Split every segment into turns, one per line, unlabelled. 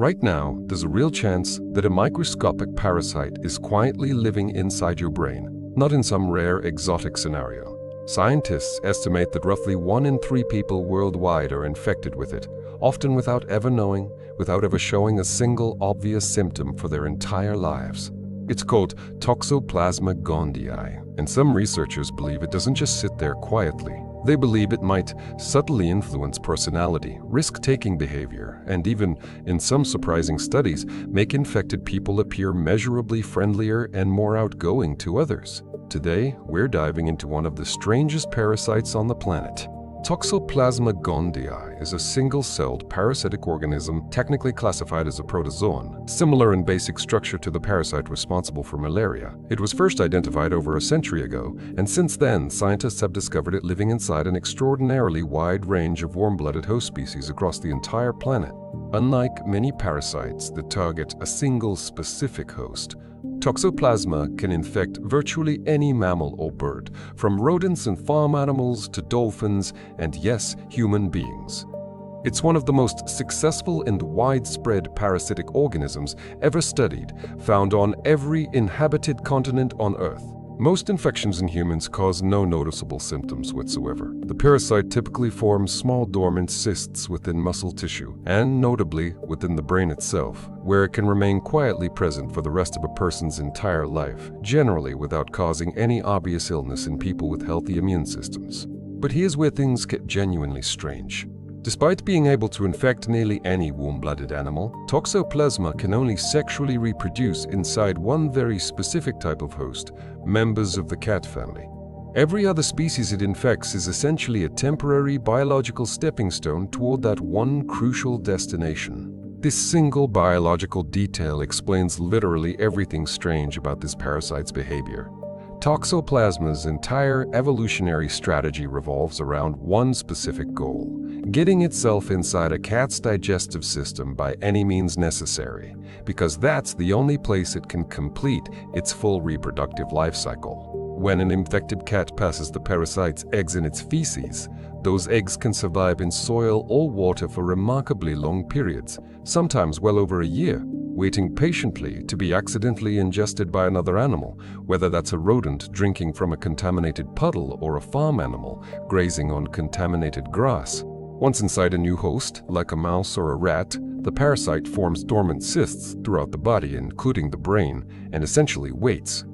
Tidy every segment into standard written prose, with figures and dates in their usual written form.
Right now, there's a real chance that a microscopic parasite is quietly living inside your brain, not in some rare exotic scenario. Scientists estimate that roughly 1 in 3 people worldwide are infected with it, often without ever knowing, without ever showing a single obvious symptom for their entire lives. It's called Toxoplasma gondii, and some researchers believe it doesn't just sit there quietly. They believe it might subtly influence personality, risk-taking behavior, and even, in some surprising studies, make infected people appear measurably friendlier and more outgoing to others. Today, we're diving into one of the strangest parasites on the planet. Toxoplasma gondii is a single-celled parasitic organism technically classified as a protozoan, similar in basic structure to the parasite responsible for malaria. It was first identified over a century ago, and since then, scientists have discovered it living inside an extraordinarily wide range of warm-blooded host species across the entire planet. Unlike many parasites that target a single specific host, Toxoplasma can infect virtually any mammal or bird, from rodents and farm animals to dolphins and, yes, human beings. It's one of the most successful and widespread parasitic organisms ever studied, found on every inhabited continent on Earth. Most infections in humans cause no noticeable symptoms whatsoever. The parasite typically forms small dormant cysts within muscle tissue, and notably within the brain itself, where it can remain quietly present for the rest of a person's entire life, generally without causing any obvious illness in people with healthy immune systems. But here's where things get genuinely strange. Despite being able to infect nearly any warm-blooded animal, Toxoplasma can only sexually reproduce inside one very specific type of host, members of the cat family. Every other species it infects is essentially a temporary biological stepping stone toward that one crucial destination. This single biological detail explains literally everything strange about this parasite's behavior. Toxoplasma's entire evolutionary strategy revolves around one specific goal: getting itself inside a cat's digestive system by any means necessary, because that's the only place it can complete its full reproductive life cycle. When an infected cat passes the parasite's eggs in its feces, those eggs can survive in soil or water for remarkably long periods, sometimes well over a year, waiting patiently to be accidentally ingested by another animal, whether that's a rodent drinking from a contaminated puddle or a farm animal grazing on contaminated grass. Once inside a new host, like a mouse or a rat, the parasite forms dormant cysts throughout the body, including the brain, and essentially waits.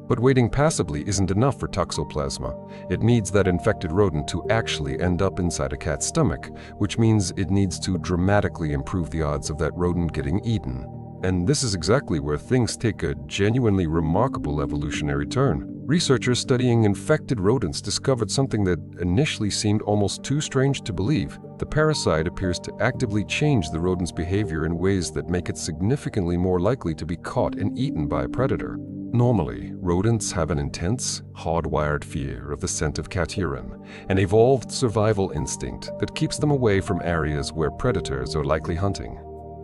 But waiting passively isn't enough for Toxoplasma. It needs that infected rodent to actually end up inside a cat's stomach, which means it needs to dramatically improve the odds of that rodent getting eaten. And this is exactly where things take a genuinely remarkable evolutionary turn. Researchers studying infected rodents discovered something that initially seemed almost too strange to believe. The parasite appears to actively change the rodent's behavior in ways that make it significantly more likely to be caught and eaten by a predator. Normally, rodents have an intense, hardwired fear of the scent of cat urine, an evolved survival instinct that keeps them away from areas where predators are likely hunting.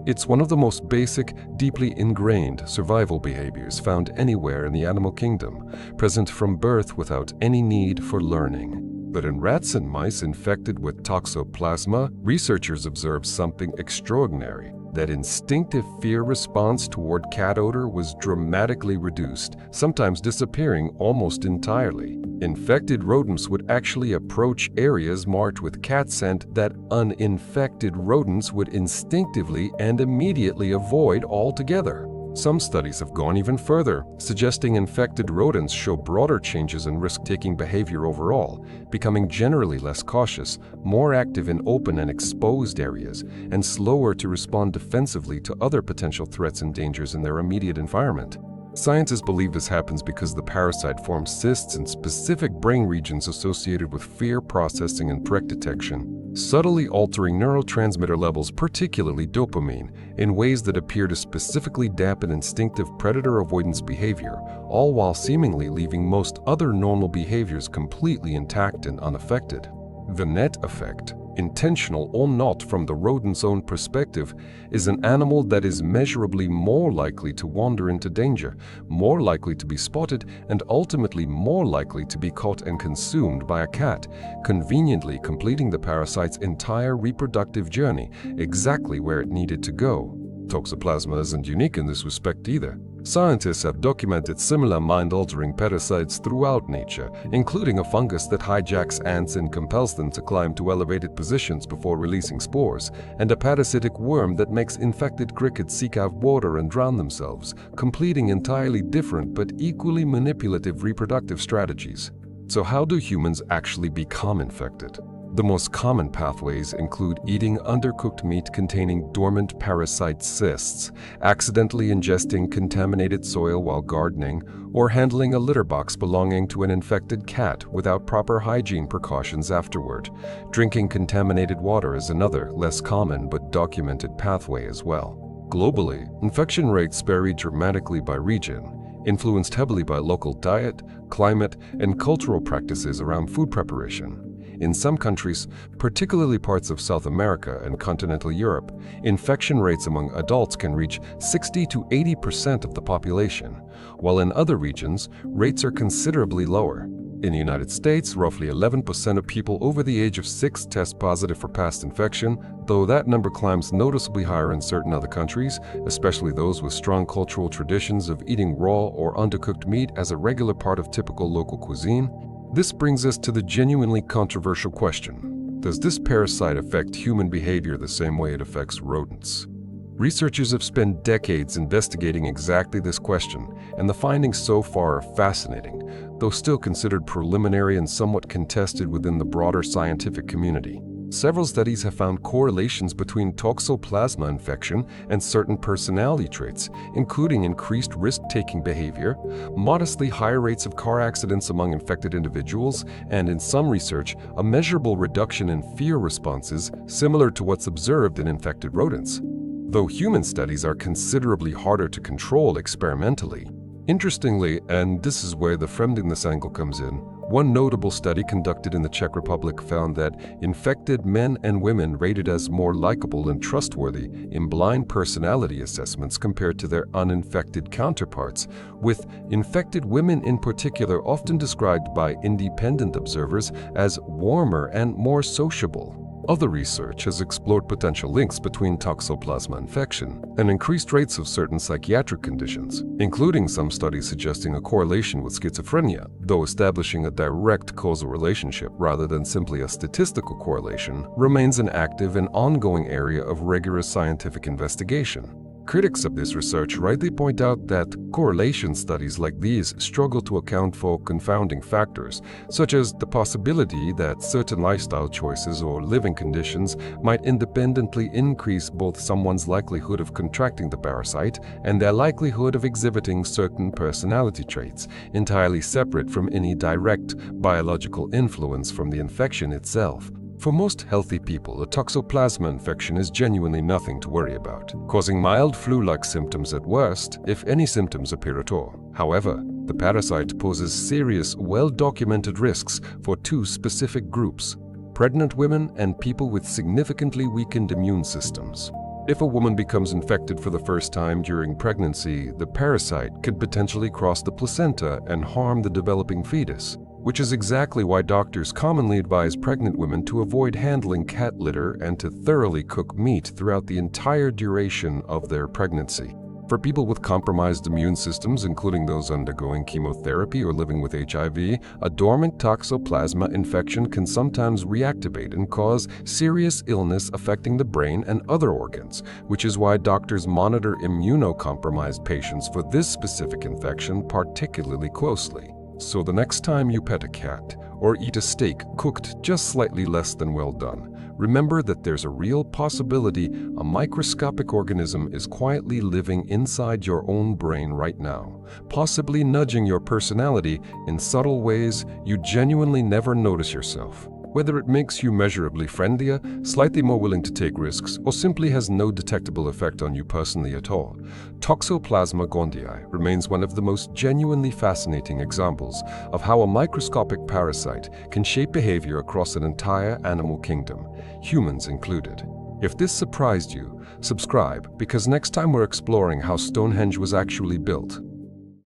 It's one of the most basic, deeply ingrained survival behaviors found anywhere in the animal kingdom, present from birth without any need for learning. But in rats and mice infected with Toxoplasma, researchers observed something extraordinary. That instinctive fear response toward cat odor was dramatically reduced, sometimes disappearing almost entirely. Infected rodents would actually approach areas marked with cat scent that uninfected rodents would instinctively and immediately avoid altogether. Some studies have gone even further, suggesting infected rodents show broader changes in risk-taking behavior overall, becoming generally less cautious, more active in open and exposed areas, and slower to respond defensively to other potential threats and dangers in their immediate environment. Scientists believe this happens because the parasite forms cysts in specific brain regions associated with fear processing and threat detection, subtly altering neurotransmitter levels, particularly dopamine, in ways that appear to specifically dampen instinctive predator avoidance behavior, all while seemingly leaving most other normal behaviors completely intact and unaffected. The net effect, intentional or not from the rodent's own perspective, is an animal that is measurably more likely to wander into danger, more likely to be spotted, and ultimately more likely to be caught and consumed by a cat, conveniently completing the parasite's entire reproductive journey exactly where it needed to go. Toxoplasma isn't unique in this respect either. Scientists have documented similar mind-altering parasites throughout nature, including a fungus that hijacks ants and compels them to climb to elevated positions before releasing spores, and a parasitic worm that makes infected crickets seek out water and drown themselves, completing entirely different but equally manipulative reproductive strategies. So how do humans actually become infected? The most common pathways include eating undercooked meat containing dormant parasite cysts, accidentally ingesting contaminated soil while gardening, or handling a litter box belonging to an infected cat without proper hygiene precautions afterward. Drinking contaminated water is another, less common but documented pathway as well. Globally, infection rates vary dramatically by region, influenced heavily by local diet, climate, and cultural practices around food preparation. In some countries, particularly parts of South America and continental Europe, infection rates among adults can reach 60 to 80% of the population, while in other regions, rates are considerably lower. In the United States, roughly 11% of people over the age of 6 test positive for past infection, though that number climbs noticeably higher in certain other countries, especially those with strong cultural traditions of eating raw or undercooked meat as a regular part of typical local cuisine. This brings us to the genuinely controversial question: does this parasite affect human behavior the same way it affects rodents? Researchers have spent decades investigating exactly this question, and the findings so far are fascinating, though still considered preliminary and somewhat contested within the broader scientific community. Several studies have found correlations between Toxoplasma infection and certain personality traits, including increased risk-taking behavior, modestly higher rates of car accidents among infected individuals, and in some research, a measurable reduction in fear responses similar to what's observed in infected rodents. Though human studies are considerably harder to control experimentally. Interestingly, and this is where the friendliness angle comes in, one notable study conducted in the Czech Republic found that infected men and women rated as more likable and trustworthy in blind personality assessments compared to their uninfected counterparts, with infected women in particular often described by independent observers as warmer and more sociable. Other research has explored potential links between Toxoplasma infection and increased rates of certain psychiatric conditions, including some studies suggesting a correlation with schizophrenia, though establishing a direct causal relationship rather than simply a statistical correlation remains an active and ongoing area of rigorous scientific investigation. Critics of this research rightly point out that correlation studies like these struggle to account for confounding factors, such as the possibility that certain lifestyle choices or living conditions might independently increase both someone's likelihood of contracting the parasite and their likelihood of exhibiting certain personality traits, entirely separate from any direct biological influence from the infection itself. For most healthy people, a Toxoplasma infection is genuinely nothing to worry about, causing mild flu-like symptoms at worst, if any symptoms appear at all. However, the parasite poses serious, well-documented risks for two specific groups: pregnant women and people with significantly weakened immune systems. If a woman becomes infected for the first time during pregnancy, the parasite could potentially cross the placenta and harm the developing fetus, which is exactly why doctors commonly advise pregnant women to avoid handling cat litter and to thoroughly cook meat throughout the entire duration of their pregnancy. For people with compromised immune systems, including those undergoing chemotherapy or living with HIV, a dormant Toxoplasma infection can sometimes reactivate and cause serious illness affecting the brain and other organs, which is why doctors monitor immunocompromised patients for this specific infection particularly closely. So the next time you pet a cat or eat a steak cooked just slightly less than well done, remember that there's a real possibility a microscopic organism is quietly living inside your own brain right now, possibly nudging your personality in subtle ways you genuinely never notice yourself. Whether it makes you measurably friendlier, slightly more willing to take risks, or simply has no detectable effect on you personally at all, Toxoplasma gondii remains one of the most genuinely fascinating examples of how a microscopic parasite can shape behavior across an entire animal kingdom, humans included. If this surprised you, subscribe, because next time we're exploring how Stonehenge was actually built.